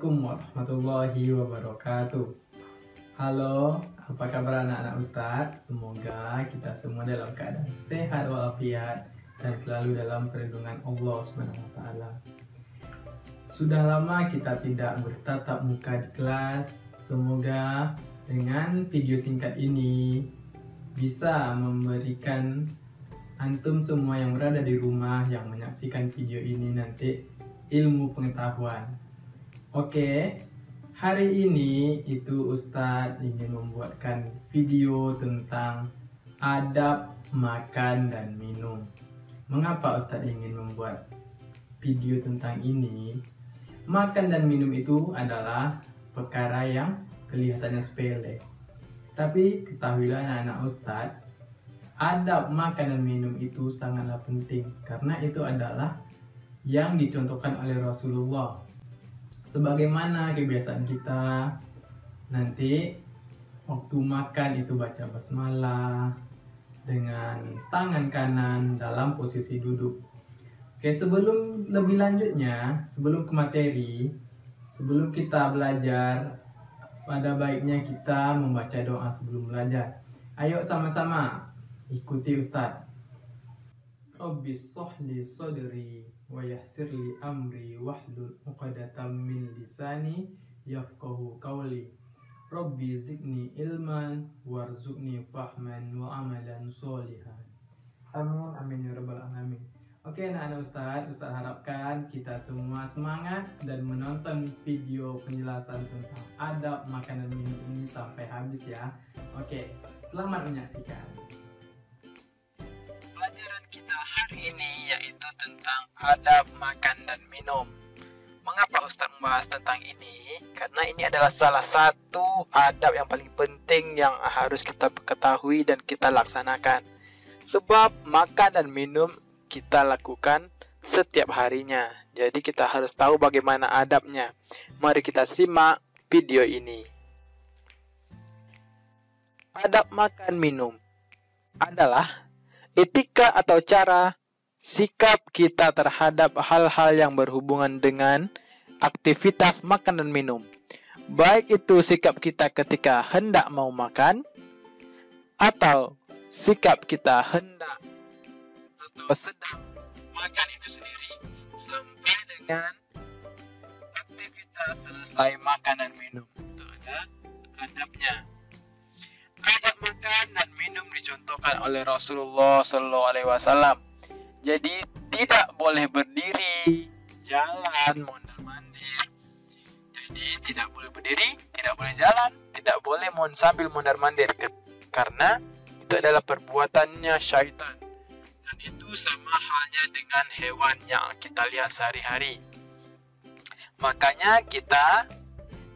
Assalamualaikum warahmatullahi wabarakatuh. Halo, apa kabar anak-anak Ustadz? Semoga kita semua dalam keadaan sehat walafiat dan selalu dalam perlindungan Allah SWT. Sudah lama kita tidak bertatap muka di kelas. Semoga dengan video singkat ini bisa memberikan antum semua yang berada di rumah yang menyaksikan video ini nanti ilmu pengetahuan. Oke, hari ini itu Ustadz ingin membuatkan video tentang adab makan dan minum. Mengapa Ustadz ingin membuat video tentang ini? Makan dan minum itu adalah perkara yang kelihatannya sepele. Tapi ketahuilah anak-anak Ustadz, adab makan dan minum itu sangatlah penting karena itu adalah yang dicontohkan oleh Rasulullah. Sebagaimana kebiasaan kita, nanti waktu makan itu baca basmalah dengan tangan kanan dalam posisi duduk. Oke, sebelum lebih lanjutnya, sebelum ke materi, sebelum kita belajar, pada baiknya kita membaca doa sebelum belajar. Ayo sama-sama ikuti Ustadz. Rabbi sholli sadri wa yassirli amri wahlul 'uqdatam min lisani yafqahu qawli. Rabbi zidni ilman warzuqni fahman wa amalan sholihan. Amin amin ya rabbal alamin. Oke anak-anak Ustadz harapkan kita semua semangat dan menonton video penjelasan tentang adab makan dan minum ini sampai habis ya. Oke, selamat menyaksikan. Pelajaran kita hari ini yaitu tentang adab makan dan minum. Mengapa Ustadz membahas tentang ini? Karena ini adalah salah satu adab yang paling penting yang harus kita ketahui dan kita laksanakan. Sebab makan dan minum kita lakukan setiap harinya. Jadi kita harus tahu bagaimana adabnya. Mari kita simak video ini. Adab makan minum adalah etika atau cara sikap kita terhadap hal-hal yang berhubungan dengan aktivitas makan dan minum. Baik itu sikap kita ketika hendak mau makan, atau sikap kita hendak atau sedang makan itu sendiri, sampai dengan aktivitas selesai makan dan minum. Itu ada adabnya. Adab makan dan minum dicontohkan oleh Rasulullah SAW. Jadi tidak boleh berdiri, jalan, mondar-mandir. Jadi tidak boleh berdiri, tidak boleh jalan, tidak boleh sambil mondar-mandir, karena itu adalah perbuatannya syaitan. Dan itu sama halnya dengan hewan yang kita lihat sehari-hari. Makanya kita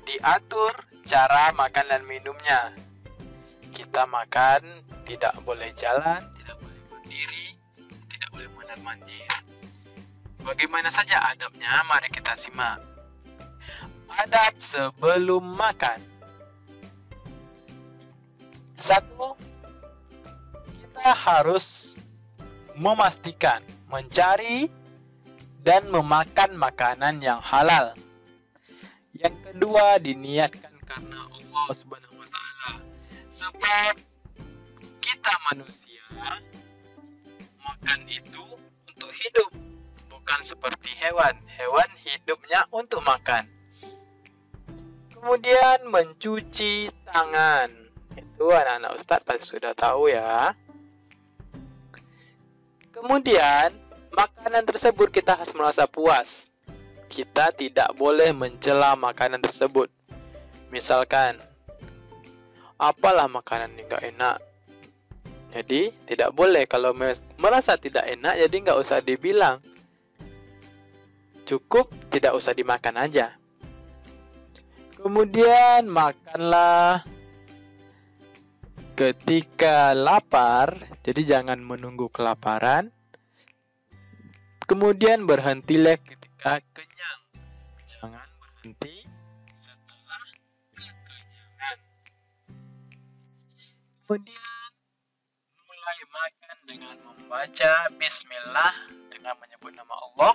diatur cara makan dan minumnya. Kita makan tidak boleh jalan, tidak boleh berdiri, tidak boleh mondar-mandir. Bagaimana saja adabnya? Mari kita simak. Adab sebelum makan. 1. Kita harus memastikan mencari dan memakan makanan yang halal. Yang kedua, diniatkan karena Allah Subhanahu wa taala. Sebab kita manusia makan itu untuk hidup, bukan seperti hewan. Hewan hidupnya untuk makan. Kemudian mencuci tangan. Itu anak-anak Ustadz pasti sudah tahu ya. Kemudian makanan tersebut kita harus merasa puas. Kita tidak boleh mencela makanan tersebut. Misalkan, apalah makanan ini nggak enak. Jadi tidak boleh, kalau merasa tidak enak jadi nggak usah dibilang. Cukup tidak usah dimakan aja. Kemudian makanlah ketika lapar, jadi jangan menunggu kelaparan. Kemudian berhentilah ketika kenyang. Jangan berhenti setelah kekenyangan. Kemudian mulai makan dengan membaca bismillah dengan menyebut nama Allah.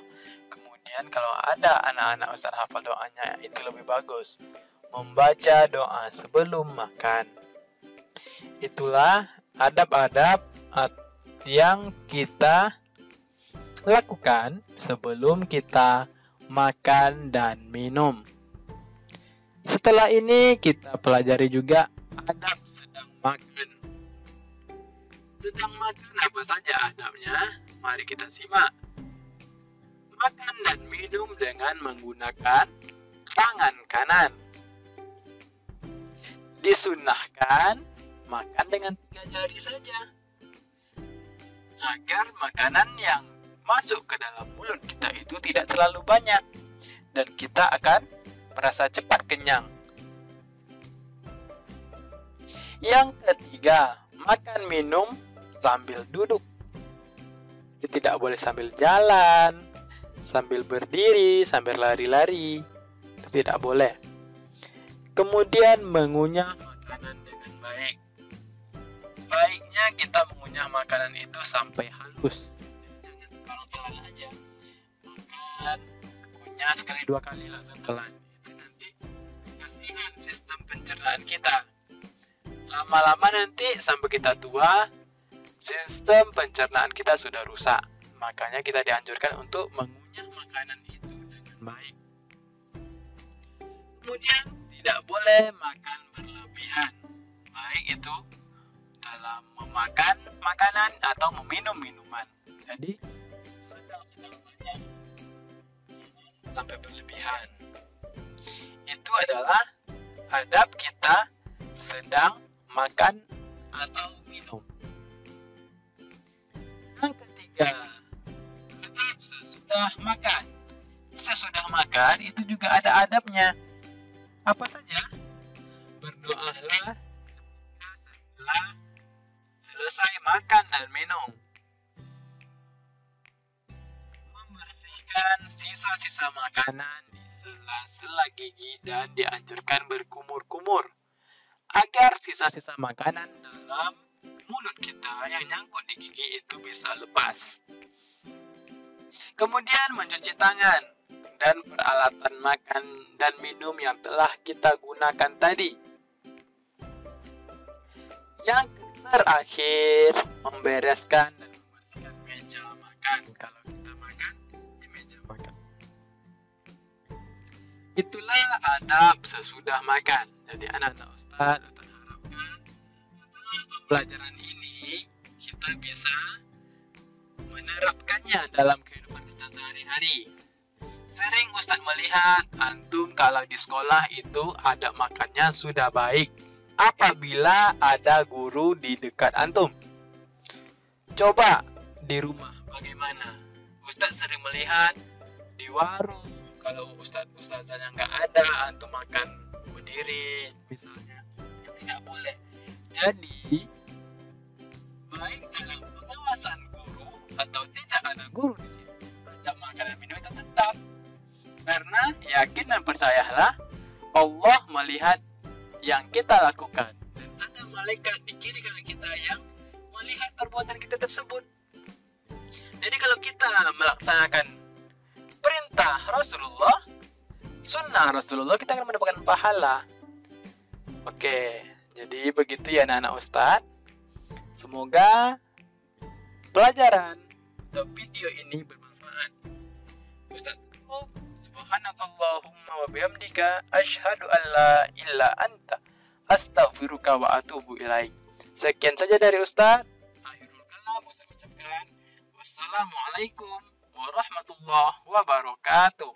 Kemudian Kemudian kalau ada anak-anak Ustaz hafal doanya, itu lebih bagus. Membaca doa sebelum makan. Itulah adab-adab yang kita lakukan sebelum kita makan dan minum. Setelah ini kita pelajari juga adab sedang makan. Sedang makan apa saja adabnya? Mari kita simak. Makan dan minum dengan menggunakan tangan kanan. Disunahkan makan dengan 3 jari saja, agar makanan yang masuk ke dalam mulut kita itu tidak terlalu banyak dan kita akan merasa cepat kenyang. Yang ketiga, makan minum sambil duduk. Jadi tidak boleh sambil jalan, sambil berdiri, sambil lari-lari. Itu tidak boleh. Kemudian mengunyah makanan dengan baik. Baiknya kita mengunyah makanan itu sampai halus. Jangan sekarang telan aja. Makan, kunyah sekali 2 kali langsung telan. Itu nanti kasihan sistem pencernaan kita. Lama-lama nanti sampai kita tua, sistem pencernaan kita sudah rusak. Makanya kita dianjurkan untuk mengunyah makanan itu dengan baik. Kemudian tidak boleh makan berlebihan, baik itu dalam memakan makanan atau meminum minuman. Jadi sedang-sedang saja, jangan sampai berlebihan. Itu adalah adab kita sedang makan atau minum. Yang ketiga, adab sesudah makan. Sesudah makan itu juga ada adabnya. Apa saja? Berdoalah setelah selesai makan dan minum. Membersihkan sisa-sisa makanan di sela-sela gigi dan dianjurkan berkumur-kumur agar sisa-sisa makanan dalam mulut kita yang nyangkut di gigi itu bisa lepas. Kemudian mencuci tangan dan peralatan makan dan minum yang telah kita gunakan tadi. Yang terakhir, membereskan dan membersihkan meja makan kalau kita makan di meja makan. Itulah adab sesudah makan. Jadi anak-anak Ustaz harapkan setelah pembelajaran ini kita bisa menerapkannya dalam kehidupan kita sehari-hari. Sering Ustadz melihat antum kalau di sekolah itu adab makannya sudah baik apabila ada guru di dekat antum. Coba di rumah bagaimana? Ustadz sering melihat di warung kalau ustadzanya nggak ada, antum makan berdiri misalnya, itu tidak boleh. Jadi baik dalam pengawasan guru atau tidak ada guru di sini, adab makanan minum itu tetap. Karena yakin dan percayalah Allah melihat yang kita lakukan dan ada malaikat di kiri kanan kita yang melihat perbuatan kita tersebut. Jadi kalau kita melaksanakan perintah Rasulullah, sunnah Rasulullah, kita akan mendapatkan pahala. Oke, jadi begitu ya anak-anak Ustadz. Semoga pelajaran atau video ini bermanfaat. Ustadz Subhanakallahumma wa bihamdika asyhadu an la ilaha anta astaghfiruka wa atubu ilaik. Sekian saja dari Ustaz. Akhirul kalam Ustaz ucapkan wassalamualaikum warahmatullahi wabarakatuh.